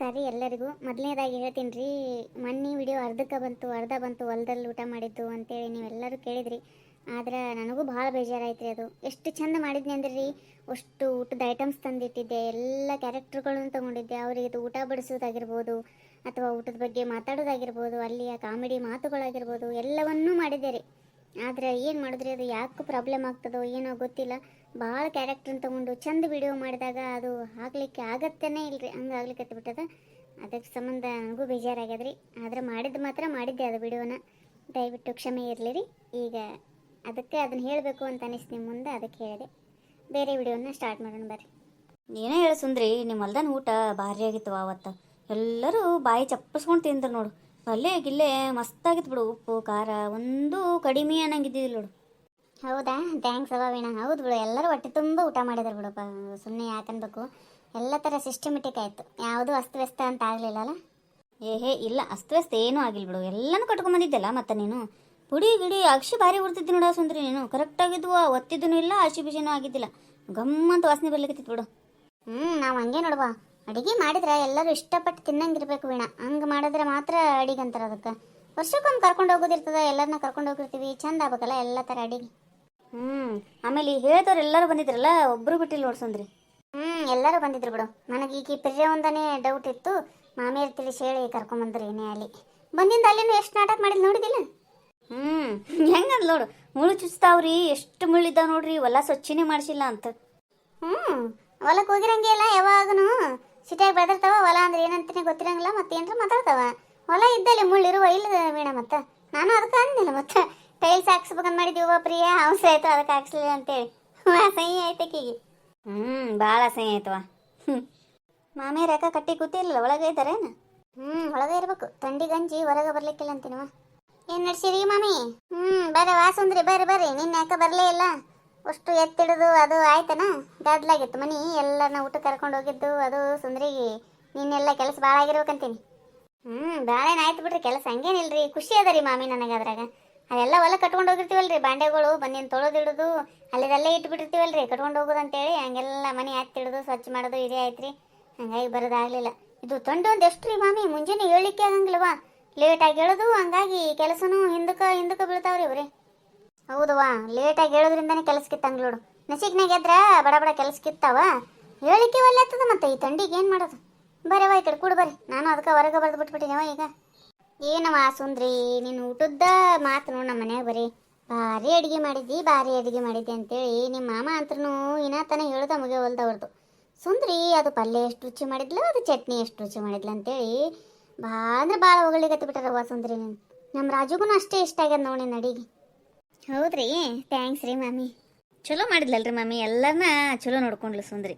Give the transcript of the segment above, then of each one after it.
ನಮಸ್ಕಾರ ರೀ ಎಲ್ಲರಿಗೂ. ಮೊದಲನೇದಾಗಿ ಹೇಳ್ತೀನಿ ರೀ, ಮೊನ್ನೆ ವಿಡಿಯೋ ಅರ್ಧ ಬಂತು ಹೊಲದಲ್ಲಿ ಊಟ ಮಾಡಿದ್ದು ಅಂತೇಳಿ ನೀವೆಲ್ಲರೂ ಕೇಳಿದ್ರಿ. ಆದ್ರೆ ನನಗೂ ಭಾಳ ಬೇಜಾರಾಯ್ತು ರೀ. ಅದು ಎಷ್ಟು ಚಂದ ಮಾಡಿದ್ನಿ ಅಂದ್ರೆ ರೀ, ಅಷ್ಟು ಊಟದ ಐಟಮ್ಸ್ ತಂದಿಟ್ಟಿದ್ದೆ, ಎಲ್ಲ ಕ್ಯಾರೆಕ್ಟರ್ಗಳನ್ನು ತೊಗೊಂಡಿದ್ದೆ. ಅವರಿಗೆ ಇದು ಊಟ ಬಡಿಸೋದಾಗಿರ್ಬೋದು ಅಥವಾ ಊಟದ ಬಗ್ಗೆ ಮಾತಾಡೋದಾಗಿರ್ಬೋದು, ಅಲ್ಲಿಯ ಕಾಮಿಡಿ ಮಾತುಗಳಾಗಿರ್ಬೋದು ಎಲ್ಲವನ್ನೂ ಮಾಡಿದ್ದೆ ರೀ. ಆದರೆ ಏನು ಮಾಡಿದ್ರಿ, ಅದು ಯಾಕೆ ಪ್ರಾಬ್ಲಮ್ ಆಗ್ತದೋ ಏನೋ ಗೊತ್ತಿಲ್ಲ. ಭಾಳ ಕ್ಯಾರೆಕ್ಟರ್ನ ತೊಗೊಂಡು ಚಂದ ವಿಡಿಯೋ ಮಾಡಿದಾಗ ಅದು ಆಗ್ಲಿಕ್ಕೆ ಆಗತ್ತೇನೆ ಇಲ್ರಿ, ಹಂಗೆ ಆಗ್ಲಿಕ್ಕೆ ಬಿಟ್ಟದ. ಅದಕ್ಕೆ ಸಂಬಂಧ ನನಗೂ ಬೇಜಾರಾಗ್ಯದ್ರಿ. ಆದ್ರೆ ಮಾಡಿದ್ದು ಮಾತ್ರ ಮಾಡಿದ್ದೆ ಅದು ವಿಡಿಯೋನ. ದಯವಿಟ್ಟು ಕ್ಷಮೆ ಇರಲಿ ರೀ. ಈಗ ಅದಕ್ಕೆ ಅದನ್ನು ಹೇಳಬೇಕು ಅಂತ ಅನಿಸ್ತು ನಿಮ್ಮ ಮುಂದೆ, ಅದಕ್ಕೆ ಹೇಳಿದೆ. ಬೇರೆ ವಿಡಿಯೋನ ಸ್ಟಾರ್ಟ್ ಮಾಡೋಣ ಬರ್ರಿ. ಏನೇ ಹೇಳ ಸುಂದ್ರಿ, ನಿಮ್ಮ ಹೊಲ್ದಾನ ಊಟ ಭಾರಿ ಆಗಿತ್ತು ಅವತ್ತು. ಎಲ್ಲರೂ ಬಾಯಿ ಚಪ್ಪಸ್ಕೊಂಡು ತಿಂದ್ರು ನೋಡು. ಪಲ್ಯ ಗಿಲ್ಲೆ ಮಸ್ತಾಗಿತ್ತು ಬಿಡು. ಉಪ್ಪು ಖಾರ ಒಂದು ಕಡಿಮೆ ಅನ್ನಂಗಿದ್ದಿಲ್ಲ ನೋಡು. ಹೌದಾ, ಥ್ಯಾಂಕ್ಸ್ ಅವ ವೀಣಾ. ಹೌದು ಬಿಡು, ಎಲ್ಲರೂ ಹೊಟ್ಟೆ ತುಂಬ ಊಟ ಮಾಡಿದ್ರು ಬಿಡಪ್ಪ. ಸುಮ್ಮನೆ ಯಾಕನ್ಬೇಕು, ಎಲ್ಲ ಥರ ಸಿಸ್ಟಮೆಟಿಕ್ ಆಯಿತು, ಯಾವುದೂ ಅಸ್ತವ್ಯಸ್ತ ಅಂತ ಆಗಲಿಲ್ಲಲ್ಲ. ಏಹೇ ಇಲ್ಲ, ಅಸ್ತವ್ಯಸ್ತ ಏನೂ ಆಗಿಲ್ಲ ಬಿಡು. ಎಲ್ಲನೂ ಕಟ್ಕೊಂಬಂದಿದ್ದೆಲ್ಲ. ಮತ್ತೆ ನೀನು ಪುಡಿ ಗಿಡಿ ಅಕ್ಷಿ ಭಾರಿ ಉಡ್ತಿದ್ದಿ ನೋಡ ಸುಂದ್ರಿ. ನೀನು ಕರೆಕ್ಟಾಗಿದ್ವು, ಒತ್ತಿದ್ದೂ ಇಲ್ಲ, ಹಸಿ ಬಿಸಿನೂ ಆಗಿದ್ದಿಲ್ಲ. ಗಮ್ಮಂತ ವಾಸನೆ ಬರ್ಲಿಕ್ಕತ್ತಿತ್ತು ಬಿಡು. ನಾವು ಹಂಗೆ ನೋಡುವ, ಅಡುಗೆ ಮಾಡಿದ್ರೆ ಎಲ್ಲರೂ ಇಷ್ಟಪಟ್ಟು ತಿನ್ನಂಗಿರ್ಬೇಕು ವೀಣಾ. ಹಂಗೆ ಮಾಡಿದ್ರೆ ಮಾತ್ರ ಅಡಿಗೆ ಅಂತಾರೆ ಅದಕ್ಕೆ. ವರ್ಷಕ್ಕೊಮ್ಮೆ ಕರ್ಕೊಂಡು ಹೋಗೋದಿರ್ತದೆ, ಎಲ್ಲರನ್ನ ಕರ್ಕೊಂಡು ಹೋಗಿರ್ತೀವಿ, ಚಂದ ಆಗ್ಬೇಕಲ್ಲ ಎಲ್ಲ ಥರ ಅಡಿಗೆ. ಆಮೇಲೆ ಹೇಳಿದವ್ರು ಎಲ್ಲರೂ ಬಂದಿದ್ರಲ್ಲ, ಒಬ್ಬರು ಬಿಟ್ಟಿಲ್ಲ ನೋಡ್ಸಂದ್ರಿ. ಎಲ್ಲರೂ ಬಂದಿದ್ರು ಬಿಡು. ನನಗೆ ಈಗ ಪಿರ್ರೆ ಒಂದನೇ ಡೌಟ್ ಇತ್ತು. ಮಾಮಿಯರ್ ತಿಳಿಸಿ ಹೇಳಿ ಕರ್ಕೊಂಬಂದ್ರಿ ಏನೇ ಅಲ್ಲಿ. ಬಂದಿಂದ ಅಲ್ಲಿನೂ ಎಷ್ಟು ನಾಟಕ ಮಾಡಿದ್ ನೋಡಿದಿಲ್ಲ? ಹೆಂಗಂದ್ ನೋಡು, ಮುಳ್ಳು ಚುಚ್ತಾವ್ರಿ, ಎಷ್ಟು ಮುಳ್ಳಿದ್ದಾವ ನೋಡ್ರಿ. ಹೊಲ ಸ್ವಚ್ಛನೇ ಮಾಡಿಸಿಲ್ಲ ಅಂತ. ಹೊಲಕ್ಕೆ ಹೋಗಿರಂಗೆ ಇಲ್ಲ, ಯಾವಾಗನು ಸಿಟಿಯಾಗಿ ಬೆಳೆದಿರ್ತಾವ. ಹೊಲ ಅಂದ್ರೆ ಏನಂತಾನೆ ಗೊತ್ತಿರಂಗಿಲ್ಲ, ಮತ್ತೆ ಏನಾರ ಮಾತಾಡ್ತಾವ. ಹೊಲ ಇದ್ದಲ್ಲಿ ಮುಳ್ಳಿರುವ ಇಲ್ಲದ ವೀಣ. ಮತ್ತೆ ನಾನು ಅದಕ್ಕೆ ಅಂದಿಲ್ಲ, ಮತ್ತೆ ಟೈಲ್ಸ್ ಹಾಕ್ಸ್ಬೇಕಂತ ಮಾಡಿದ್ದೀವ ಪ್ರಿಯ, ಅವಸರ ಆಯ್ತು ಅದಕ್ಕೆ ಹಾಕ್ಸ್ಲಿಲ್ಲ ಅಂತೇಳಿ. ಅಸಹ್ಯ ಆಯ್ತಕ್ಕೀಗೆ. ಭಾಳ ಅಸಹ್ಯ ಆಯ್ತವ. ಮಾಮಿಯರ್ ಯಾಕ ಕಟ್ಟಿ ಕೂತಿಲ್ಲ, ಒಳಗೆ ಇದ್ದಾರೇನು? ಒಳಗೆ ಇರ್ಬೇಕು, ಥಂಡಿ ಗಂಜಿ ಹೊರಗೆ ಬರ್ಲಿಕ್ಕಿಲ್ಲ ಅಂತೀನವ. ಏನು ನಡ್ಸಿರಿ ಮಾಮಿ? ಬರ್ರಿ ವಾಸುಂದ್ರಿ, ಬರ್ರಿ. ನಿನ್ನ ಯಾಕೆ ಬರಲೇ ಇಲ್ಲ? ಅಷ್ಟು ಎತ್ತಿಡಿದು ಅದು ಆಯ್ತನ? ಗದ್ಲಾಗಿತ್ತು ಮನಿ, ಎಲ್ಲರನ್ನ ಊಟ ಕರ್ಕೊಂಡು ಹೋಗಿದ್ದು ಅದು ಸುಂದ್ರಿಗೆ. ನಿನ್ನೆಲ್ಲ ಕೆಲಸ ಭಾಳ ಆಗಿರ್ಬೇಕಂತೀನಿ. ಭಾಳ ಏನಾಯ್ತು ಬಿಡ್ರಿ ಕೆಲಸ, ಹಂಗೇನಿಲ್ರಿ. ಖುಷಿ ಅದ ರೀ ಮಾಮಿ ನನಗೆ ಅದ್ರಾಗ. ಅದೆಲ್ಲ ಹೊಲ ಕಟ್ಕೊಂಡು ಹೋಗಿರ್ತೀವಲ್ರಿ, ಬಾಂಡೆಗಳು ಬಂದಿನ ತೊಳೆದಿಡೋದು ಅಲ್ಲಿದಲ್ಲೇ ಇಟ್ಬಿಟ್ಟಿರ್ತೀವಲ್ರಿ ಕಟ್ಕೊಂಡು ಹೋಗೋದು ಅಂತೇಳಿ. ಹಂಗೆಲ್ಲ ಮನೆ ಹತ್ತಿಡೋದು ಸ್ವಚ್ಛ ಮಾಡೋದು ಇದೇ ಆಯ್ತು ರೀ. ಹಂಗಾಗಿ ಬರೋದಾಗಲಿಲ್ಲ. ಇದು ತೊಂಡು ಒಂದು ಎಷ್ಟು ರೀ ಮಾಮಿ, ಮುಂಜಾನೆ ಹೇಳಲಿಕ್ಕೆ ಆಗಂಗಿಲ್ಲವಾ, ಲೇಟಾಗಿ ಹೇಳೋದು. ಹಂಗಾಗಿ ಕೆಲಸನೂ ಹಿಂದಕ್ಕೆ ಬೀಳ್ತಾವ್ರಿ ಇವ್ರಿ. ಹೌದವಾ, ಲೇಟಾಗಿ ಹೇಳೋದ್ರಿಂದನೇ ಕೆಲಸಕ್ಕಿತ್ತಂಗ್ ನೋಡು. ನಸಿಕ್ನಾಗ ಎದ್ರ ಬಡ ಬಡ ಕೆಲಸಕ್ಕಿತ್ತಾವ, ಹೇಳಿಕೆ ಒಲ್ಲೆ ಆಗ್ತದ. ಮತ್ತೆ ಈ ಥಂಡಿಗೆ ಏನು ಮಾಡೋದು? ಬರವಾ ಈ ಕಡೆ ಕೂಡ ಬರ್ರಿ. ನಾನು ಅದಕ್ಕೆ ಹೊರಗೆ ಬರೆದು ಬಿಟ್ಬಿಟ್ಟಿನವ ಈಗ. ಏನವ ಸುಂದ್ರಿ, ನೀನು ಊಟದ ಮಾತು ನೋಡು ನಮ್ಮ ಮನ್ಯಾಗ ಬರೀ ಭಾರಿ ಅಡುಗೆ ಮಾಡಿದ್ದೆ ಅಂತೇಳಿ. ನಿಮ್ಮ ಮಾಮ ಅಂತೂ ಇನ್ನಾತನ ಹೇಳ್ದ ಮುಗೆ ಹೊಲ್ದವ್ರದ್ದು. ಸುಂದ್ರಿ ಅದು ಪಲ್ಯ ಎಷ್ಟು ರುಚಿ ಮಾಡಿದ್ಲು, ಅದು ಚಟ್ನಿ ಎಷ್ಟು ರುಚಿ ಮಾಡಿದ್ಲು ಅಂತೇಳಿ ಭಾಳ ಅಂದ್ರೆ ಭಾಳ ಹೊಗಳಿಗತ್ತಿ ಬಿಟ್ಟಾರವ್ವ ಸುಂದ್ರಿ. ನೀನು ನಮ್ಮ ರಾಜುಗೂ ಅಷ್ಟೇ ಇಷ್ಟ ಆಗ್ಯದ ನೋಡಿ ನಿನ್ನ ಅಡಿಗೆ. ಹೌದ್ರಿ, ಥ್ಯಾಂಕ್ಸ್ ರೀ ಮಾಮಿ. ಚಲೋ ಮಾಡಿದ್ಲಲ್ರಿ ಮಾಮಿ, ಎಲ್ಲರನ್ನ ಚಲೋ ನೋಡ್ಕೊಂಡ್ಲು ಸುಂದ್ರಿ.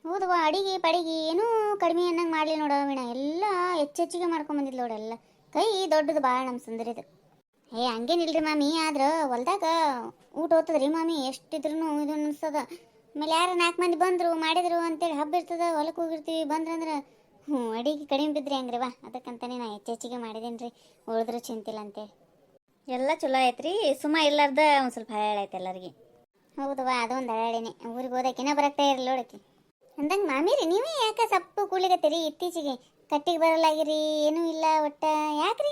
ಹೌದವ್ವ, ಅಡಿಗೆ ಪಡಿಗೆ ಏನೂ ಕಡಿಮೆ ಅನ್ನಂಗೆ ಮಾಡಲಿ ನೋಡ ವೀಣ. ಎಲ್ಲ ಹೆಚ್ಚೆಚ್ಚಿಗೆ ಮಾಡ್ಕೊಂಬಂದಿದ್ಲು ನೋಡೆಲ್ಲ. ಕೈ ದೊಡ್ಡದು ಭಾಳ ನಮ್ಮ ಸುಂದರಿದು. ಹಂಗೇನಿಲ್ರಿ ಮಾಮಿ, ಆದ್ರೆ ಹೊಲ್ದಾಗ ಊಟ ಹೋಗ್ತದ್ರಿ ಮಾಮಿ. ಎಷ್ಟಿದ್ರು ಇದು ಅನಿಸ್ತದ. ಆಮೇಲೆ ಯಾರು 4 ಮಂದಿ ಬಂದರು ಮಾಡಿದ್ರು ಅಂತೇಳಿ ಹಬ್ಬ ಇರ್ತದ, ಹೊಲಕ್ಕೆ ಹೋಗಿರ್ತೀವಿ, ಬಂದ್ರಂದ್ರೆ ಅಡಿಗೆ ಕಡಿಮೆ ಬಿದ್ರಿ ಹಂಗ್ರಿ ವಾ. ಅದಕ್ಕಂತಾನೆ ನಾ ಹೆಚ್ಚೆಚ್ಚಿಗೆ ಮಾಡಿದೇನು ರೀ, ಉಳಿದ್ರು ಚಿಂತಿಲ್ಲ ಅಂತೇಳಿ. ಎಲ್ಲ ಚಲೋ ಆಯ್ತು ರೀ. ಸುಮ್ಮ ಇಲ್ಲಾರ್ದ ಒಂದು ಸ್ವಲ್ಪ ಹಳ್ಳಾಯ್ತು ಎಲ್ಲರಿಗೆ. ಹೌದವ್ವ, ಅದೊಂದು ಹಳ್ಳಿನೇ. ಊರಿಗೆ ಹೋದಕ್ಕಿನ್ನ ಬರಕ್ತಾ ಇರಲಿ ನೋಡಕ್ಕೆ. ಅಂದಂಗೆ ಮಾಮಿರಿ ನೀವೇ ಯಾಕೆ ಸಪ್ಪು ಕೂಲಿಗತ್ತೀರಿ ಇತ್ತೀಚೆಗೆ? ಕಟ್ಟಿಗೆ ಬರಲಾಗಿರಿ, ಏನೂ ಇಲ್ಲ ಒಟ್ಟ, ಯಾಕ್ರಿ?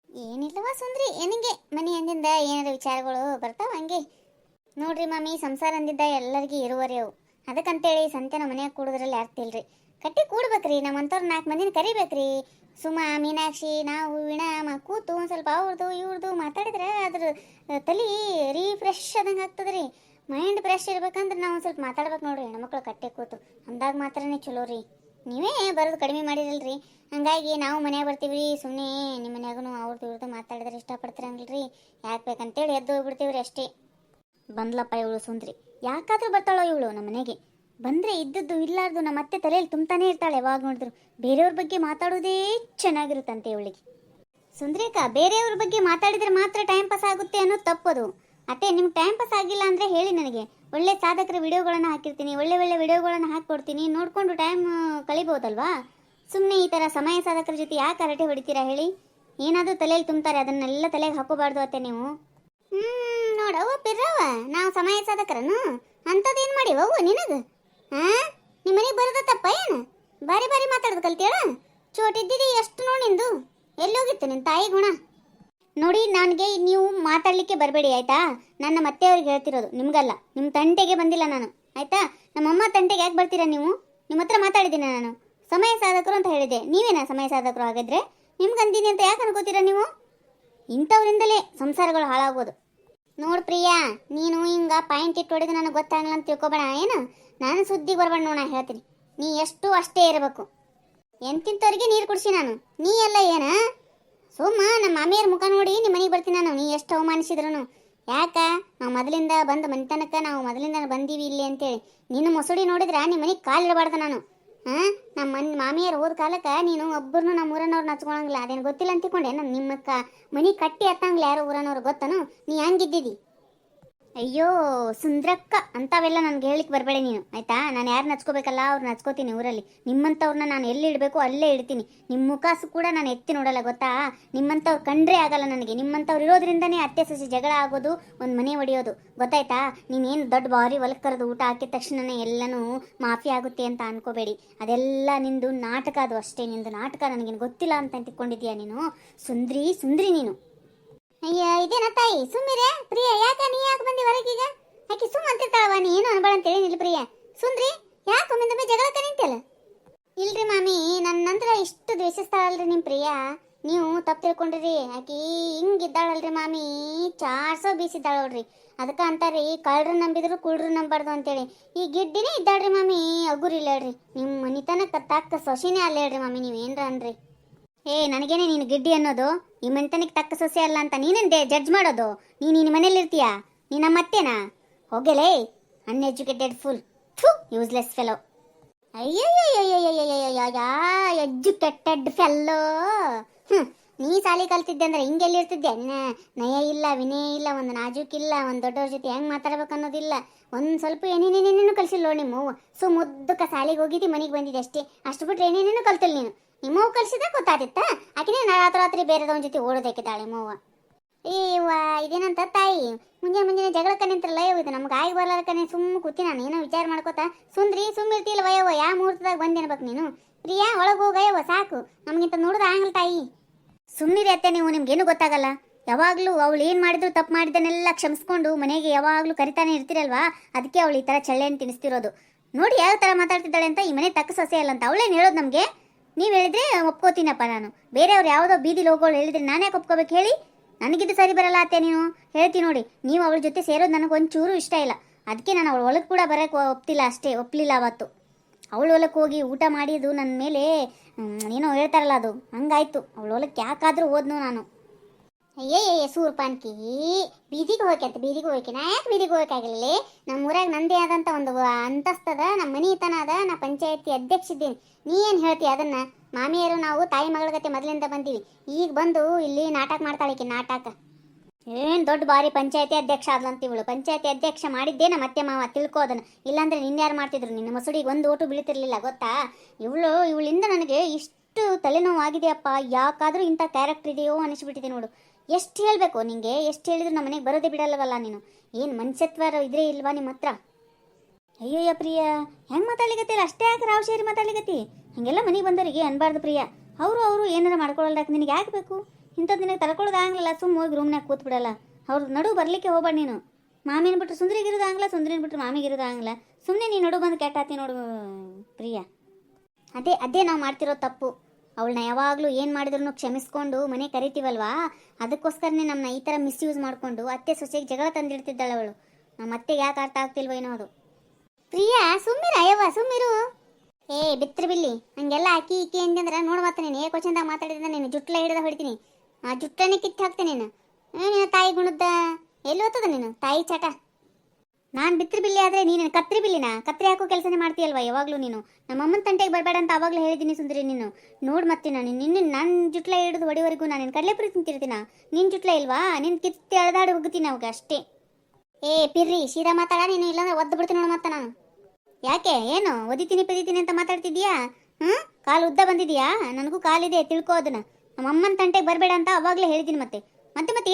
ಏನಿಲ್ಲವಾ ಸುಂದ್ರಿ, ಏನಿಗೆ ಮನೆ ಅಂದಿಂದ ಏನಾರ ವಿಚಾರಗಳು ಬರ್ತಾವ ಹಂಗೆ. ನೋಡ್ರಿ ಮಾಮಿ, ಸಂಸಾರ ಅಂದಿದ್ದ ಎಲ್ಲರಿಗೂ ಇರುವರಿ ಅವು. ಅದಕ್ಕಂತೇಳಿ ಸಂತೆನ ಮನ್ಯಾಗ ಕೂಡೋದ್ರಲ್ಲಿ ಅರ್ಥ ಇಲ್ರಿ. ಕಟ್ಟಿ ಕೂಡ್ಬೇಕ್ರಿ, ನಮ್ಮಂಥವ್ರು 4 ಮಂದಿನ ಕರಿಬೇಕ್ರಿ. ಸುಮ ಮೀನಾಕ್ಷಿ ನಾವು ವೀಣಾ ಕೂತು ಒಂದು ಸ್ವಲ್ಪ ಅವ್ರದ್ದು ಇವ್ರದ್ದು ಮಾತಾಡಿದ್ರೆ ಅದ್ರ ತಲೆ ರೀಫ್ರೆಶ್ ಆದಂಗೆ ಆಗ್ತದ್ರಿ. ಮೈಂಡ್ ಫ್ರೆಶ್ ಇರ್ಬೇಕಂದ್ರೆ ನಾವು ಒಂದು ಸ್ವಲ್ಪ ಮಾತಾಡ್ಬೇಕು ನೋಡ್ರಿ ಹೆಣ್ಮಕ್ಳು ಕಟ್ಟೆ ಕೂತು. ಅಂದಾಗ ಮಾತ್ರನೇ ಚಲೋ ರೀ. ನೀವೇ ಬರೋದು ಕಡಿಮೆ ಮಾಡಿರಲ್ರಿ, ಹಂಗಾಗಿ ನಾವು ಮನ್ಯಾಗ ಬರ್ತೀವಿ. ಸುಮ್ಮನೆ ನಿಮ್ಮ ಮನ್ಯಾಗೂ ಅವ್ರದ್ದು ಇವ್ರದ್ದು ಮಾತಾಡಿದ್ರೆ ಇಷ್ಟಪಡ್ತಿರಂಗಿಲ್ರಿ, ಯಾಕೆ ಬೇಕಂತೇಳಿ ಎದ್ದು ಹೋಗ್ಬಿಡ್ತೀವ್ರಿ ಅಷ್ಟೇ. ಬಂದ್ಲಪ್ಪ ಇವಳು ಸುಂದ್ರಿ. ಯಾಕಾದ್ರೂ ಬರ್ತಾಳೋ ಇವಳು ನಮ್ಮ ಮನೆಗೆ. ಬಂದರೆ ಇದ್ದದ್ದು ಇಲ್ಲಾರ್ದು ನಮ್ಮ ಅತ್ತೆ ತಲೆಯಲ್ಲಿ ತುಂಬ್ತಾನೆ ಇರ್ತಾಳೆ. ಯಾವಾಗ ನೋಡಿದ್ರು ಬೇರೆಯವ್ರ ಬಗ್ಗೆ ಮಾತಾಡೋದೇ ಚೆನ್ನಾಗಿರುತ್ತಂತೆ ಇವಳಿಗೆ. ಸುಂದ್ರೇಕ, ಬೇರೆಯವ್ರ ಬಗ್ಗೆ ಮಾತಾಡಿದ್ರೆ ಮಾತ್ರ ಟೈಮ್ ಪಾಸ್ ಆಗುತ್ತೆ ಅನ್ನೋದು ತಪ್ಪದು. ಅತ್ತೆ, ನಿಮ್ಗೆ ಟೈಮ್ ಪಾಸ್ ಆಗಿಲ್ಲ ಅಂದರೆ ಹೇಳಿ, ನನಗೆ ಒಳ್ಳೆ ಸಾಧಕರ ವಿಡಿಯೋಗಳನ್ನು ಹಾಕಿರ್ತೀನಿ, ಒಳ್ಳೆ ವಿಡಿಯೋಗಳನ್ನು ಹಾಕಿಕೊಡ್ತೀನಿ, ನೋಡಿಕೊಂಡು ಟೈಮ್ ಕಳಿಬೋದಲ್ವಾ. ಸುಮ್ಮನೆ ಈ ಥರ ಸಮಯ ಸಾಧಕರ ಜೊತೆ ಯಾಕೆ ಹರಟೆ ಹೊಡಿತೀರಾ ಹೇಳಿ? ಏನಾದರೂ ತಲೆಯಲ್ಲಿ ತುಂಬ್ತಾರೆ, ಅದನ್ನೆಲ್ಲ ತಲೆಗೆ ಹಾಕೋಬಾರ್ದು ಅತ್ತೆ ನೀವು. ನೋಡವ್ವ ಪಿರ್ರವ್ವ, ನಾವು ಸಮಯ ಸಾಧಕರನು ಅಂಥದ್ದೇನು ಮಾಡಿವವು ನಿನಗೆ? ನಿಮ್ಮ ಮನೆಗೆ ಬರೋದ ತಪ್ಪ ಏನು? ಬಾರಿ ಮಾತಾಡೋದು ಕಲ್ತೀಳ? ಚೋಟಿದ್ದಿದಿ ಎಷ್ಟು ನೋಡಿ ನಿಂದು ಎಲ್ಲೋಗಿತ್ತು ನಿನ್ನ ತಾಯಿ ಗುಣ. ನೋಡಿ, ನನಗೆ ನೀವು ಮಾತಾಡಲಿಕ್ಕೆ ಬರಬೇಡಿ ಆಯ್ತಾ. ನನ್ನ ಮತ್ತೆಯವ್ರಿಗೆ ಹೇಳ್ತಿರೋದು, ನಿಮ್ಗಲ್ಲ. ನಿಮ್ಮ ತಂಟೆಗೆ ಬಂದಿಲ್ಲ ನಾನು ಆಯ್ತಾ. ನಮ್ಮಮ್ಮ ತಂಟೆಗೆ ಯಾಕೆ ಬರ್ತೀರಾ ನೀವು? ನಿಮ್ಮ ಹತ್ರ ಮಾತಾಡಿದ್ದೀನಿ ನಾನು. ಸಮಯ ಸಾಧಕರು ಅಂತ ಹೇಳಿದೆ, ನೀವೇನಾ ಸಮಯ ಸಾಧಕರು? ಹಾಗಾದ್ರೆ ನಿಮ್ಗೆ ಅಂತೀನಿ ಅಂತ ಯಾಕೆ ಅನ್ಕೋತೀರಾ ನೀವು? ಇಂಥವ್ರಿಂದಲೇ ಸಂಸಾರಗಳು ಹಾಳಾಗೋದು. ನೋಡ್ ಪ್ರಿಯಾ, ನೀನು ಹಿಂಗ ಪಾಯಿಂಟ್ ಇಟ್ಟು ಹೊಡೆದು ನನಗೆ ಗೊತ್ತಾಗಲ್ಲ ಅಂತ ತಿಳ್ಕೊಬೇಡ ಏನು. ನಾನು ಸುದ್ದಿಗೆ ಬರ್ಬೇಡ ನೋಡ ಹೇಳ್ತೀನಿ. ನೀ ಎಷ್ಟು ಅಷ್ಟೇ ಇರಬೇಕು. ಎಂತಿಂತವ್ರಿಗೆ ನೀರು ಕುಡಿಸಿ ನಾನು, ನೀ ಎಲ್ಲ ಏನ ಸುಮ್ಮ ನಮ್ಮ ಮಾಮಿಯರ ಮುಖ ನೋಡಿ ನಿಮ್ಮ ಮನೆಗೆ ಬರ್ತೀನಿ ನಾನು. ನೀ ಎಷ್ಟು ಅವಮಾನಿಸಿದ್ರು ಯಾಕ? ನಾವು ಮೊದಲಿಂದ ಬಂದು ಮನೆತನಕ ನಾವು ಮೊದಲಿಂದ ಬಂದೀವಿ ಇಲ್ಲಿ ಅಂತೇಳಿ ನಿನ್ನ ಮೊಸಡಿ ನೋಡಿದ್ರೆ ನಿಮ್ಮ ಮನೆಗೆ ಕಾಲಿಡಬಾರ್ದು ನಾನು. ನಮ್ಮ ಮಾಮಿಯರು ಹೋದ ಕಾಲಕ್ಕೆ ನೀನು ಒಬ್ಬರನ್ನು ನಮ್ಮ ಊರನವ್ರನ್ನ ಹಚ್ಕೊಳಂಗಿಲ್ಲ. ಅದೇನು ಗೊತ್ತಿಲ್ಲ ಅಂತಿಕೊಂಡೆ ನಾನು. ನಿಮ್ಮ ಮನೆ ಕಟ್ಟಿ ಹತ್ತಂಗಿಲ್ಲ ಯಾರು ಊರನವ್ರು ಗೊತ್ತನು? ನೀ ಹಂಗಿದ್ದಿದ್ದಿ. ಅಯ್ಯೋ ಸುಂದ್ರಕ್ಕ, ಅಂಥವೆಲ್ಲ ನನಗೆ ಹೇಳಿಕ್ಕೆ ಬರಬೇಡಿ ನೀನು ಆಯ್ತಾ. ನಾನು ಯಾರನ್ನ ಹಚ್ಕೋಬೇಕಲ್ಲ ಅವ್ರನ್ನ ಹಚ್ಕೋತೀನಿ ಊರಲ್ಲಿ. ನಿಮ್ಮಂಥವ್ರನ್ನ ನಾನು ಎಲ್ಲಿ ಇಡಬೇಕು ಅಲ್ಲೇ ಇಡ್ತೀನಿ. ನಿಮ್ಮ ಮುಖಾಸು ಕೂಡ ನಾನು ಎತ್ತಿ ನೋಡಲ್ಲ ಗೊತ್ತಾ. ನಿಮ್ಮಂಥವ್ರು ಕಂಡ್ರೆ ಆಗಲ್ಲ ನನಗೆ. ನಿಮ್ಮಂಥವ್ರು ಇರೋದ್ರಿಂದನೇ ಅತ್ತೆ ಸೊಸೆ ಜಗಳ ಆಗೋದು, ಒಂದು ಮನೆ ಒಡೆಯೋದು ಗೊತ್ತಾಯ್ತಾ. ನೀನೇನು ದೊಡ್ಡ ಬಾರಿ ಹೊಲಕ್ಕೆ ಕರೆದು ಊಟ ಹಾಕಿದ ತಕ್ಷಣನೇ ಎಲ್ಲನೂ ಮಾಫಿ ಆಗುತ್ತೆ ಅಂತ ಅನ್ಕೋಬೇಡಿ. ಅದೆಲ್ಲ ನಿಂದು ನಾಟಕ, ಅದು ಅಷ್ಟೇ ನಿಂದು ನಾಟಕ. ನನಗೇನು ಗೊತ್ತಿಲ್ಲ ಅಂತ ತಿಳ್ಕೊಂಡಿದ್ಯಾ ನೀನು? ಸುಂದ್ರಿ ನೀನು. ಅಯ್ಯ ಇದೇನ ತಾಯಿ ಸುಮ್ಮಿರೆ. ಪ್ರಿಯಾ ಯಾಕ ನೀ ಯಾಕೆ ಬಂದಿ ಹೊರಗೀಗ? ಆಕಿ ಸುಮ್ಮ ಅಂತಿರ್ತಾಳವ, ನೀ ಏನು ಅನ್ಬೇಡ ಅಂತೇಳಿ ನಿಲ್ ಪ್ರಿಯಾ. ಸುಂದ್ರಿ ಯಾಕೆ ಒಮ್ಮೆ ಜಗಳಕ್ಕೆ ನಿಂತಲ್ಲ? ಇಲ್ರಿ ಮಾಮಿ, ನನ್ನ ನಂತರ ಇಷ್ಟು ದ್ವೇಷಿಸ್ತಾಳಲ್ರಿ ನಿಮ್ಮ ಪ್ರಿಯಾ. ನೀವು ತಪ್ಪು ತಿಳ್ಕೊಂಡ್ರಿ. ಆಕಿ ಹಿಂಗಿದ್ದಾಳಲ್ರಿ ಮಾಮಿ, ಚಾರ್ಸೋ ಬೀಸಿದ್ದಾಳ ನೋಡ್ರಿ. ಅದಕ್ಕೆ ಅಂತಾರ್ರಿ ಕಳ್ರು ನಂಬಿದ್ರು ಕುಳ್ರು ನಂಬಾರ್ದು ಅಂತೇಳಿ. ಈ ಗಿಡ್ಡಿನೇ ಇದ್ದಾಳ್ರಿ ಮಾಮಿ, ಅಗುರಿಲ್ಲ ಹೇಳ್ರಿ. ನಿಮ್ಮ ಮನಿತನಕ ತಕ್ಕ ಸೊಸಿನೇ ಅಲ್ಲ ಹೇಳ್ರಿ ಮಾಮಿ, ನೀವೇನ್ರ ಅನ್ರಿ. ನನಗೇನೆ ನೀನು ಗಿಡ್ಡಿ ಅನ್ನೋದು? ಈ ಮನೆತನಕ್ಕೆ ತಕ್ಕ ಸೊಸೆ ಅಲ್ಲ ಅಂತ ನೀನೇನು ಜಡ್ಜ್ ಮಾಡೋದು? ನೀನು ನಿನ್ನ ಮನೇಲಿ ಇರ್ತೀಯಾ? ನೀನು ಮತ್ತೇನಾ? ಹೋಗಲೇ ಅನ್ಎಜುಕೇಟೆಡ್ ಫುಲ್, ಯೂಸ್ಲೆಸ್ ಫೆಲೋ. ಅಯ್ಯಯ್ಯಯ್ಯಯ್ಯಯ್ಯಯ್ಯಯ್ಯ ಎಜುಕೇಟೆಡ್ ಫೆಲ್ಲೋ. ನೀ ಸಾಲಿ ಕಲ್ತಿದ್ದೆ ಅಂದ್ರೆ ಹಿಂಗೆಲ್ಲಿ ಇರ್ತಿದ್ದೆ? ನಯ ಇಲ್ಲ, ವಿನಯ ಇಲ್ಲ, ಒಂದು ನಾಜೂಕಿಲ್ಲ, ಒಂದು ದೊಡ್ಡವ್ರ ಜೊತೆ ಹೆಂಗೆ ಮಾತಾಡ್ಬೇಕು ಅನ್ನೋದಿಲ್ಲ. ಒಂದು ಸ್ವಲ್ಪ ಏನೇನೇನೇನು ಕಲಿಸಿಲ್ಲ ನಿಮ್ಮ ಮುದ್ದಕ್ಕ ಸಾಲಿಗೆ ಹೋಗಿದ್ದಿ, ಮನೆಗೆ ಬಂದಿದ್ದೆ ಅಷ್ಟೇ. ಅಷ್ಟು ಬಿಟ್ರೆ ಏನೇನೇನು ಕಲ್ತಿಲ್ಲ ನೀನು. ನಿಮ್ಮವ್ವ ಕಲಿಸಿದ ಗೊತ್ತಾದಿತ್ತ? ಆಕಿನೇ ರಾತ್ರಿ ಬೇರೆದವನ ಜೊತೆ ಓಡೋದಕ್ಕಿದ್ದಾಳೆ ನಿಮ್ಮವ್ವ. ಏವ್ವ ಇದೇನಂತ ತಾಯಿ, ಮುಂಜಾನೆ ಜಗಳಕ್ಕ ನಿಂತ್ರಲ್ಲ ಇದು ನಮ್ಗೆ ಆಗಿ ಬರ್ಲಾರ್ಕನೆ ಸುಮ್ಮ ಕೂತಿ ನಾನು ಏನೋ ವಿಚಾರ ಮಾಡ್ಕೋತ. ಸುಂದ್ರಿ ಸುಮ್ಮಿರ್ತಿಲ್ಲ ವಯವ್ವ, ಯಾವ ಮುಹೂರ್ತದಾಗ ಬಂದಿರ್ಬೇಕು ನೀನು? ಪ್ರಿಯಾ ಒಳಗೆ ಹೋಗಯ್ಯವ್ವ, ಸಾಕು ನಮ್ಗಿಂತ ನೋಡಿದ ಆಗಲ್ಲ ತಾಯಿ. ಸುಮ್ಮನಿರಿ ಅತ್ತೆ ನೀವು, ನಿಮ್ಗೇನು ಗೊತ್ತಾಗಲ್ಲ. ಯಾವಾಗಲೂ ಅವಳು ಏನು ಮಾಡಿದ್ರು ತಪ್ಪು ಮಾಡಿದನ್ನೆಲ್ಲ ಕ್ಷಮಿಸ್ಕೊಂಡು ಮನೆಗೆ ಯಾವಾಗಲೂ ಕರಿತಾನೆ ಇರ್ತಿರಲ್ವಾ, ಅದಕ್ಕೆ ಅವಳು ಈ ಥರ ಚಳ್ಳೆಯನ್ನು ತಿನ್ನಿಸ್ತಿರೋದು. ನೋಡಿ ಯಾವ ಥರ ಮಾತಾಡ್ತಿದ್ದಾಳೆ ಅಂತ. ಈ ಮನೆ ತಕ್ಕ ಸೊಸೆ ಅಲ್ಲ ಅಂತ ಅವಳೇನು ಹೇಳೋದು ನಮಗೆ? ನೀವು ಹೇಳಿದ್ರೆ ಒಪ್ಕೋತೀನಪ್ಪ ನಾನು. ಬೇರೆಯವ್ರು ಯಾವುದೋ ಬೀದಿಲಿ ಹೋಗೋಳು ಹೇಳಿದ್ರೆ ನಾನು ಯಾಕೆ ಒಪ್ಕೋಬೇಕು ಹೇಳಿ? ನನಗಿದು ಸರಿ ಬರಲ್ಲ ಅತ್ತೆ. ನೀವು ಹೇಳ್ತೀನಿ ನೋಡಿ, ನೀವು ಅವಳ ಜೊತೆ ಸೇರೋದು ನನಗೆ ಒಂಚೂರು ಇಷ್ಟ ಇಲ್ಲ. ಅದಕ್ಕೆ ನಾನು ಅವಳ ಒಳಗೆ ಕೂಡ ಬರೋಕ್ಕೆ ಒಪ್ಪಲಿಲ್ಲ ಅವತ್ತು. ಅವಳು ಹೊಲಕ್ಕೆ ಹೋಗಿ ಊಟ ಮಾಡಿದ್ದು ನನ್ನ ಮೇಲೆ ಏನೋ ಹೇಳ್ತಾರಲ್ಲ, ಅದು ಹಂಗಾಯ್ತು. ಅವಳ ಹೊಲಕ್ಕೆ ಯಾಕಾದರೂ ಹೋದ್ನು ನಾನು. ಅಯ್ಯಯ್ಯ ಸೂರ್ಪಾನ್ಕಿ, ಬೀದಿಗೆ ಹೋಗಕ್ಕೆ ನಾ ಯಾಕೆ ಬೀದಿಗೆ ಹೋಗಕ್ಕಾಗಿಲ್ಲ? ನಮ್ಮ ಊರಾಗ ನಂದೇ ಆದಂಥ ಒಂದು ಅಂತಸ್ತದ, ನಮ್ಮ ಮನಿತನ ಅದ, ನಾ ಪಂಚಾಯತಿ ಅಧ್ಯಕ್ಷ ಇದ್ದೀನಿ. ನೀ ಏನು ಹೇಳ್ತೀಯ ಅದನ್ನ? ಮಾಮಿಯರು ನಾವು ತಾಯಿ ಮಗಳ ಗತೆ ಮೊದಲಿಂದ ಬಂದೀವಿ, ಈಗ ಬಂದು ಇಲ್ಲಿ ನಾಟಕ ಮಾಡ್ತಾಳಿಕೆ ನಾಟಕ. ಏನು ದೊಡ್ಡ ಬಾರಿ ಪಂಚಾಯತಿ ಅಧ್ಯಕ್ಷ ಆದ್ಲಂತ ಇವಳು. ಪಂಚಾಯತಿ ಅಧ್ಯಕ್ಷ ಮಾಡಿದ್ದೇ ನಮ್ಮ ಅತ್ತೆ ಮಾವ, ತಿಳ್ಕೋದನ್ನ. ಇಲ್ಲಾಂದ್ರೆ ನಿನ್ಯಾರು ಮಾಡ್ತಿದ್ರು? ನಿನ್ನ ಮಸೂಡಿಗೆ ಒಂದು ಓಟು ಬೀಳ್ತಿರ್ಲಿಲ್ಲ ಗೊತ್ತಾ? ಇವಳಿಂದ ನನಗೆ ಇಷ್ಟು ತಲೆನೋವಾಗಿದೆಯಪ್ಪ. ಯಾಕಾದರೂ ಇಂಥ ಕ್ಯಾರೆಕ್ಟರ್ ಇದೆಯೋ ಅನಿಸ್ಬಿಟ್ಟಿದೆ ನೋಡು. ಎಷ್ಟು ಹೇಳಬೇಕು ನಿಂಗೆ? ಎಷ್ಟು ಹೇಳಿದ್ರು ನಮ್ಮ ಮನೆಗೆ ಬರೋದೇ ಬಿಡಲ್ಲವಲ್ಲ ನೀನು. ಏನು ಮನುಷ್ಯತ್ವ ಇದ್ರೆ ಇಲ್ವಾ ನಿಮ್ಮ ಹತ್ರ? ಅಯ್ಯೋಯ್ಯ ಪ್ರಿಯಾ, ಹೆಂಗೆ ಮಾತಾಡ್ಲಿಕತ್ತಿಲ್ಲ? ಅಷ್ಟೇ ಯಾಕೆ ರಾವ್ ಶೇರಿ ಮಾತಾಡ್ಲಿಕತ್ತಿ? ಹಾಗೆಲ್ಲ ಮನೆಗೆ ಬಂದವರಿಗೆ ಅನ್ಬಾರ್ದು ಪ್ರಿಯಾ. ಅವರು ಏನಾರ ಮಾಡ್ಕೊಳ್ಳಲ್ದಾಕ ನಿನಗೆ ಯಾಕೆ ಬೇಕು? ಇಂಥದ್ದು ನಿನಗೆ ತರ್ಕೊಳ್ಳೋದಾಗಲಿಲ್ಲ, ಸುಮ್ಮ ಹೋಗಿ ರೂಮ್ನಾಗ ಕೂತ್ ಬಿಡಲ್ಲ. ಅವ್ರ ನಡು ಬರಲಿಕ್ಕೆ ಹೋಗ್ಬೇಡ ನೀನು. ಮಾಮಿನ ಬಿಟ್ಟರೆ ಸುಂದರಿಗಿರೋದಾಗಲ್ಲ, ಸುಂದರಿನ ಬಿಟ್ಟರೆ ಮಾಮಿಗಿರೋದಾಗಲ್ಲ. ಸುಮ್ಮನೆ ನೀನು ನಡು ಬಂದು ಕೆಟ್ಟಾತಿ ನೋಡು ಪ್ರಿಯಾ. ಅದೇ ನಾವು ಮಾಡ್ತಿರೋ ತಪ್ಪು. ಅವಳನ್ನ ಯಾವಾಗಲೂ ಏನು ಮಾಡಿದ್ರು ಕ್ಷಮಿಸ್ಕೊಂಡು ಮನೆ ಕರಿತೀವಲ್ವಾ, ಅದಕ್ಕೋಸ್ಕರನೇ ನಮ್ಮನ್ನ ಈ ಥರ ಮಿಸ್ಯೂಸ್ ಮಾಡಿಕೊಂಡು ಅತ್ತೆ ಸೊಸೆಗೆ ಜಗಳ ತಂದಿಡ್ತಿದ್ದಾಳೆ ಅವಳು. ನಮ್ಮ ಅತ್ತೆಗೆ ಯಾಕೆ ಅರ್ಥ ಆಗ್ತಿಲ್ವ ಏನೋ ಅದು. ಪ್ರಿಯಾ ಸುಮ್ಮಿರ ಅಯ್ಯವ್ವ, ಸುಮ್ಮಿರು. ಬಿತ್ರ ಬಿಲ್ಲಿ ಹಂಗೆಲ್ಲ ಅಕ್ಕಿ ಇಕ್ಕಿ ಅಂತಂದ್ರೆ ನೋಡು ಮತ್ತೆ ನೀನು ಏಕೋಚಂದಾಗ ಮಾತಾಡಿದ್ರೆ ನೀನು ಜುಟ್ಲ ಹಿಡಿದ ಹೊಡಿತೀನಿ. ಆ ಜುಟ್ಟನೇ ಕಿತ್ತು ಹಾಕ್ತೀನಿ ನೀನು. ನಿನ್ನ ತಾಯಿ ಗುಣದ ಎಲ್ಲಿ ಹೋಗ್ತದ ನೀನು ತಾಯಿ ಚಟ? ನಾನು ಬಿತ್ತರಿ ಬಿಲ್ಲಿ ಆದರೆ ನೀನು ಕತ್ರಿ ಬಿಲ್ಲಿನ ಕತ್ರಿ ಹಾಕೋ ಕೆಲಸನೇ ಮಾಡ್ತೀಯಲ್ವಾ ಯಾವಾಗಲೂ ನೀನು. ನಮ್ಮಮ್ಮನ ತಂಟೆಗೆ ಬರಬೇಡ ಅಂತ ಆವಾಗಲೇ ಹೇಳಿದ್ದೀನಿ ಸುಂದರಿ. ನೀನು ನೋಡು ಮತ್ತೆ ನನ್ನ ಜುಟ್ಲ ಹಿಡಿದು ಹೊಡಿವರೆಗೂ ನಾನು ಕಡಲೆಪುರಿ ತಿಂತಿರ್ತೀನ. ನಿನ್ನ ಜುಟ್ಲ ಇಲ್ವಾ? ನಿನ್ನ ಕಿತ್ತಿ ಎಳೆದಾಡಿ ಹೋಗ್ತೀನಿ ಅವಾಗ ಅಷ್ಟೇ. ಪಿರ್ರಿ ಸೀದಾ ಮಾತಾಡ ನೀನು, ಇಲ್ಲಾಂದ್ರೆ ಒದ್ದು ಬಿಡ್ತೀನಿ ನೋಡು ಮತ್ತೆ ನಾನು. ಯಾಕೆ ಏನು ಒದಿತೀನಿ ಪದಿತೀನಿ ಅಂತ ಮಾತಾಡ್ತಿದ್ಯಾ? ಕಾಲು ಉದ್ದ ಬಂದಿದ್ಯಾ? ನನಗೂ ಕಾಲಿದೆ, ತಿಳ್ಕೋ ಅದನ್ನ. ನಮ್ಮಮ್ಮನ ತಂಟೆಗೆ ಬರಬೇಡ ಅಂತ ಅವಾಗಲೇ ಹೇಳಿದ್ದೀನಿ. ಮತ್ತೆ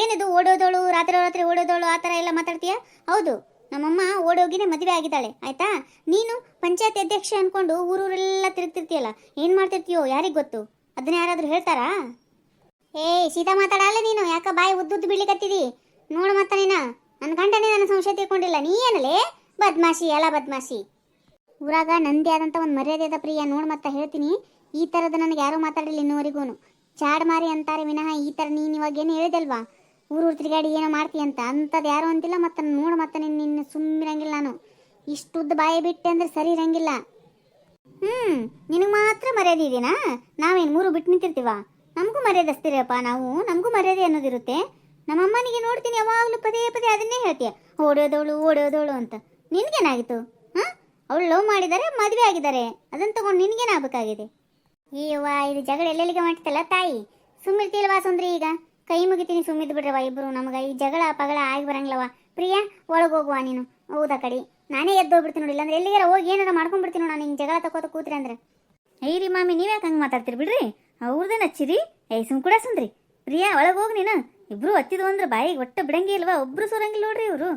ಏನಿದು ಓಡೋದೋಳು, ರಾತ್ರಿ ಓಡೋದೋಳು ಆ ಥರ ಎಲ್ಲ ಮಾತಾಡ್ತೀಯಾ? ಹೌದು, ನಮ್ಮಮ್ಮ ಓಡೋಗಿನೇ ಮದುವೆ ಆಗಿದ್ದಾಳೆ ಆಯ್ತಾ. ನೀನು ಪಂಚಾಯತ್ ಅಧ್ಯಕ್ಷ ಅನ್ಕೊಂಡು ಊರೂರೆಲ್ಲ ತಿರುಗ್ತಿರ್ತೀಯಲ್ಲ, ಏನು ಮಾಡ್ತಿರ್ತೀಯೋ ಯಾರಿಗೆ ಗೊತ್ತು? ಅದನ್ನ ಯಾರಾದರೂ ಹೇಳ್ತಾರಾ? ಏ ಸೀದಾ ಮಾತಾಡಲ್ಲ ನೀನು, ಯಾಕ ಬಾಯಿ ಉದ್ದುದ್ದು ಬೀಳಿಕತ್ತಿದಿ? ನೋಡು ಮತ್ತ ನೀನ ನನ್ನ ಗಂಡನೇ ನನ್ನ ಸಂಶಯ ತಿಳ್ಕೊಂಡಿಲ್ಲ. ನೀ ಏನಲೇ ಬದ್ಮಾಶಿ, ಎಲ್ಲ ಬದ್ಮಾಶಿ. ಊರಾಗ ನಂದಿ ಆದಂತ ಒಂದು ಮರ್ಯಾದೆ ಅದ ಪ್ರಿಯ, ನೋಡು ಮತ್ತ ಹೇಳ್ತೀನಿ. ಈ ಥರದ ನನಗೆ ಯಾರೂ ಮಾತಾಡಿಲ್ಲ ಇನ್ನೂವರೆಗೂ. ಚಾಡ್ ಮಾರಿ ಅಂತಾರೆ ವಿನಃ ಈ ಥರ ನೀನು ಇವಾಗ ಏನು ಹೇಳಿದಲ್ವಾ, ಊರು ತಿರುಗಾಡಿ ಏನೋ ಮಾಡ್ತೀಯ ಅಂತ, ಅಂಥದ್ದು ಯಾರೂ ಅಂತಿಲ್ಲ. ಮತ್ತು ನೋಡು ಮತ್ತೆ ನಿನ್ನ ಸುಮ್ಮಿರಂಗಿಲ್ಲ ನಾನು. ಇಷ್ಟುದ್ದ ಬಾಯಿ ಬಿಟ್ಟೆ ಅಂದ್ರೆ ಸರಿ ಇರಂಗಿಲ್ಲ. ನಿನಗೆ ಮಾತ್ರ ಮರ್ಯಾದೆ ಇದೆನಾ? ನಾವೇನು ಮೂರು ಬಿಟ್ಟು ನಿಂತಿರ್ತೀವ? ನಮಗೂ ಮರ್ಯಾದೆ ಅಸ್ತಿರಪ್ಪ ನಾವು, ನಮಗೂ ಮರ್ಯಾದೆ ಅನ್ನೋದಿರುತ್ತೆ. ನಮ್ಮಮ್ಮನಿಗೆ ನೋಡ್ತೀನಿ ಯಾವಾಗಲೂ ಪದೇ ಪದೇ ಅದನ್ನೇ ಹೇಳ್ತೀಯ, ಓಡೋದೋಳು ಅಂತ. ನಿನ್ಗೇನಾಗಿತ್ತು? ಹಾಂ, ಅವಳು ಲವ್ ಮಾಡಿದ್ದಾರೆ, ಮದುವೆ ಆಗಿದ್ದಾರೆ, ಅದನ್ನು ತಗೊಂಡು ನಿನಗೇನಾಗಬೇಕಾಗಿದೆ? ಅಯ್ಯವ್ವ, ಇದು ಜಗಳ ಎಲ್ಲೆಲ್ಲಿಗೆ ಮಾಡ್ತಲ್ಲ ತಾಯಿ. ಸುಮ್ಮಿರ್ತೀಲ್ವಾ ಸುಂದ್ರಿ? ಈಗ ಕೈ ಮುಗಿತೀನಿ, ಸುಮ್ಮಿದ್ದು ಬಿಡ್ರವ ಇಬ್ಬರು. ನಮಗೆ ಈ ಜಗಳ ಪಗಳ ಆಗಿ ಬರಂಗಿಲ್ಲವ. ಪ್ರಿಯಾ ಒಳಗೆ ಹೋಗುವ ನೀನು. ಹೌದಾ ಕಡಿ, ನಾನೇ ಎದ್ದೋಗ್ಬಿಡ್ತೀನಿ ನೋಡಿ, ಇಲ್ಲಾಂದ್ರೆ ಎಲ್ಲಿಗಾರ ಹೋಗಿ ಏನಾರ ಮಾಡ್ಕೊಂಡ್ಬಿಡ್ತೀನಿ ನಾನು ಹಿಂಗೆ ಜಗಳ ತಗೋತ ಕೂತ್ರಿ ಅಂದ್ರೆ. ಐರಿ ಮಾಮಿ, ನೀವ್ಯಾಕೆ ಹಂಗೆ ಮಾತಾಡ್ತೀರಿ ಬಿಡ್ರಿ. ಅವ್ರದ್ದೇನು ಹಚ್ಚಿರಿ? ಸುಮ್ ಕೂಡ ಸುಂದ್ರಿ. ಪ್ರಿಯಾ ಒಳಗೆ ಹೋಗಿ ನೀನು. ಇಬ್ರು ಹತ್ತಿದ್ವು ಅಂದ್ರೆ ಬಾಯಿಗೆ ಒಟ್ಟು ಬಿಡಂಗೇ ಇಲ್ವಾ? ಒಬ್ರು ಸೋರಂಗಿಲ್ಲ ನೋಡ್ರಿ ಇವರು.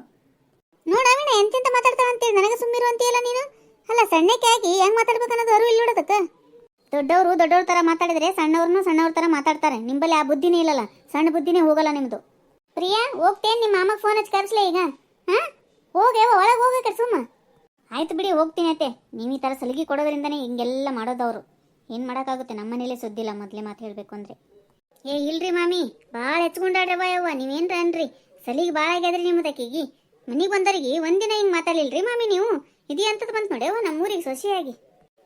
ನೋಡವಿನ ಎಂತೆಂತ ಮಾತಾಡ್ತಾರ ಅಂತೇಳಿ ನನಗೆ ಸುಮ್ಮಿರು ಅಂತೀಯಲ್ಲ ನೀನು. ಅಲ್ಲ, ಸಣ್ಣಕ್ಕೆ ಆಗಿ ಹೆಂಗೆ ಮಾತಾಡ್ಬೇಕು ಅನ್ನೋದು ಅರಿವು ಇಲ್ಲ ನೋಡೋದಕ್ಕೆ. ದೊಡ್ಡವ್ರ ಥರ ಮಾತಾಡಿದ್ರೆ ಸಣ್ಣವ್ರನ್ನೂ ಸಣ್ಣವ್ರ ಥರ ಮಾತಾಡ್ತಾರೆ. ನಿಂಬಲ್ಲಿ ಆ ಬುದ್ಧಿನೇ ಇಲ್ಲಲ್ಲ, ಸಣ್ಣ ಬುದ್ಧಿನೇ ಹೋಗಲ್ಲ ನಿಮ್ಮದು. ಪ್ರಿಯಾ ಹೋಗ್ತೇನೆ, ನಿಮ್ಮ ಮಾಮಗೆ ಫೋನ್ ಹಚ್ಚಿ ಕರೆಸ್ಲೇ ಈಗ. ಹಾಂ ಹೋಗೇವ, ಒಳಗೆ ಹೋಗಕ್ಕೆ ಸುಮ್ಮ. ಆಯ್ತು ಬಿಡಿ, ಹೋಗ್ತೀನಿ ಅತ್ತೆ. ನೀವು ಈ ಥರ ಸಲಿಗೆ ಕೊಡೋದ್ರಿಂದನೇ ಹಿಂಗೆಲ್ಲ ಮಾಡೋದವರು. ಏನು ಮಾಡೋಕ್ಕಾಗುತ್ತೆ, ನಮ್ಮ ಮನೇಲೇ ಸುದ್ದಿಲ್ಲ ಮೊದಲೇ ಮಾತು ಹೇಳಬೇಕು ಅಂದರೆ. ಏ ಇಲ್ರಿ ಮಾಮಿ, ಭಾಳ ಹೆಚ್ಕೊಂಡಾಡ್ರವ ಯವ್ವ. ನೀವೇನ್ರ ಅನ್ರಿ, ಸಲಿಗೆ ಭಾಳ ಆಗ್ಯಾದ್ರಿ ನಿಮ್ಮದಕ್ಕಿಗೆ. ಮನೆಗೆ ಬಂದವ್ರಿಗೆ ಒಂದಿನ ಹಿಂಗೆ ಮಾತಾಡಲಿಲ್ರಿ ಮಾಮಿ ನೀವು. ಇದು ಎಂಥದ್ದು ಬಂತು ನೋಡ್ಯವ ನಮ್ಮೂರಿಗೆ ಸೊಸೆಯಾಗಿ.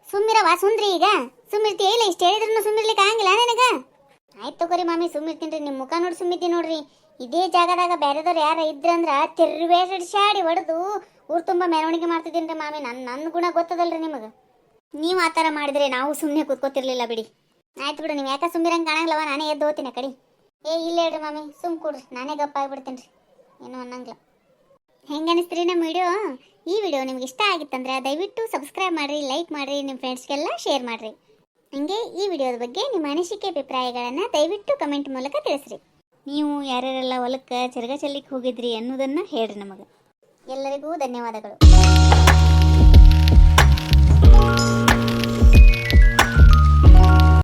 ಸುಮ್ಮಿರವ ಸುಂದ್ರಿ, ಈಗ ಸುಮ್ಮಿರ್ತೀಯ ಇಲ್ಲ? ಇಷ್ಟು ಹೇಳಿದ್ರು ಸುಮ್ಮಿರ್ಲಿಕ್ಕೆ ಆಗಂಗಿಲ್ಲ ನನಗೆ. ಆಯ್ತು ತಗೋರಿ ಮಾಮಿ, ಸುಮ್ಮಿರ್ತೀನಿ. ನಿಮ್ಮ ಮುಖ ನೋಡಿ ಸುಮ್ಮಿದ್ದೀನಿ ನೋಡ್ರಿ. ಇದೇ ಜಾಗದಾಗ ಬೇರೆದವ್ರು ಯಾರ ಇದ್ರಂದ್ರೆ ತಿರ್ವೇಷಾಡಿ ಹೊಡೆದು ಊರು ತುಂಬ ಮೆರವಣಿಗೆ ಮಾಡ್ತಿದ್ದೀನಿ ರೀ ಮಾಮಿ. ನನ್ನ ಗುಣ ಗೊತ್ತದಲ್ರಿ ನಿಮಗೆ. ನೀವು ಆ ಥರ ಮಾಡಿದ್ರೆ ನಾವು ಸುಮ್ಮನೆ ಕೂತ್ಕೋತಿರ್ಲಿಲ್ಲ ಬಿಡಿ. ಆಯ್ತು ಬಿಡು, ನೀವು ಯಾಕೆ ಸುಮ್ಮಿರಂಗೆ ಕಾಣಂಗಿಲ್ಲವ? ನಾನೇ ಎದ್ದು ಹೋಗ್ತೀನಿ ಕಡಿ. ಇಲ್ಲ ಹೇಳ್ರಿ ಮಾಮಿ, ಸುಮ್ ಕೊಡ್ರಿ, ನಾನೇ ಗಪ್ಪ ಆಗಿಬಿಡ್ತೀನಿ ರೀ, ಏನೋ ಅನ್ನಂಗಿಲ್ಲ. ಹೆಂಗೆ ಅನಿಸ್ತೀರಿ ನಮ್ಮ ವಿಡಿಯೋ? ಈ ವಿಡಿಯೋ ನಿಮ್ಗೆ ಇಷ್ಟ ಆಗಿತ್ತಂದ್ರೆ ದಯವಿಟ್ಟು ಸಬ್ಸ್ಕ್ರೈಬ್ ಮಾಡಿರಿ, ಲೈಕ್ ಮಾಡಿರಿ, ನಿಮ್ಮ ಫ್ರೆಂಡ್ಸ್ಗೆಲ್ಲ ಶೇರ್ ಮಾಡಿರಿ. ಹಂಗೆ ಈ ವಿಡಿಯೋದ ಬಗ್ಗೆ ನಿಮ್ಮ ಅನಿಸಿಕೆ ಅಭಿಪ್ರಾಯಗಳನ್ನು ದಯವಿಟ್ಟು ಕಮೆಂಟ್ ಮೂಲಕ ತಿಳಿಸ್ರಿ. ನೀವು ಯಾರ್ಯಾರೆಲ್ಲ ಹೊಲಕ್ಕೆ ಚರಗ ಚೆಲ್ಲಿಕ್ಕೆ ಹೋಗಿದ್ರಿ ಅನ್ನೋದನ್ನು ಹೇಳ್ರಿ ನಮಗೆ. ಎಲ್ಲರಿಗೂ ಧನ್ಯವಾದಗಳು.